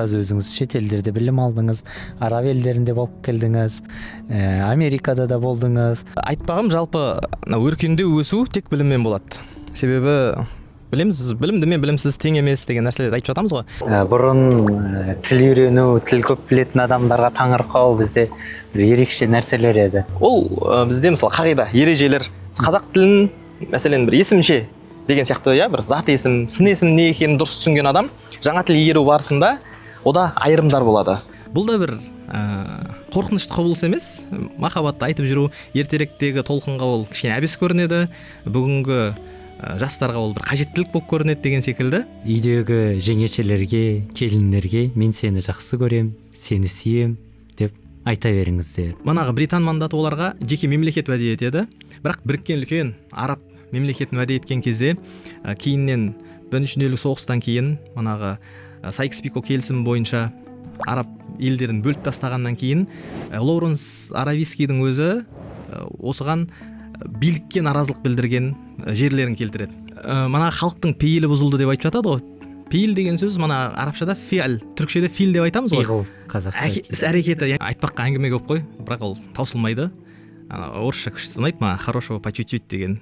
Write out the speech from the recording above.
атасы өзүңүз чет элдерде билим алдыңыз, араб элдеринде болуп келдиңиз, Америкада да болдуңуз. Айтпагым, жалпы өркөндөө өсүү тек билиммен болот. Себеби билимсиз, билимди мен билимсиз тең эмес деген нерселерди айтып жатабыз го. Бурун тил үйрөнүү, тил көп билетин адамдарга таңыркоо бизде бир ерекше нерселер эди. Ол бизде мисалы кагыйда, эрежелер, казак тилин маселен бир эсимче деген сыяктуу бир зат эсим, сын эсим не экенин дурус түшүнгөн адам жаңа тил ийгерүү барысында ода айрымдар болот. Бул да бир коркунучтуу кубулуш эмес. Махабатты айтып жүрүү эртерээктеги толкунга ол кичине абис көрүнөдү. Бүгүнгү жастарга ол бир кажеттилик болуп көрүнөт деген секилди. Үйдөгү жеңешелерге, келиндерге мен сени жакшы көрөм, сени сүйөм деп айта бериңиз деп. Манагы Британ мандаты оларга жеке мемлекет ваде этеди. Бирок бириккен үлкөн араб мемлекетин ваде эткен кезде кийинен Биринчи дүйнөлүк согуштан кийин манагы Сайкс-Пикот келисими боюнча араб элдерин бөлүп тастагандан кийин Лоуренс Аравийскийдин өзү осуган бийликке наразылык билдирген жерлерин келтирет. Мана халктын пейили бузулду деп айтып жатат го. Пейил деген сөз мана арабчада фиал, түркчөдө фил деп айтамыз го. Игыл казакча. Ис аракети айтпакка аңгеме көп кой, бирок ол таусылмайды. Орусча күчтүү унайт мага, хорошего по чуть-чуть деген.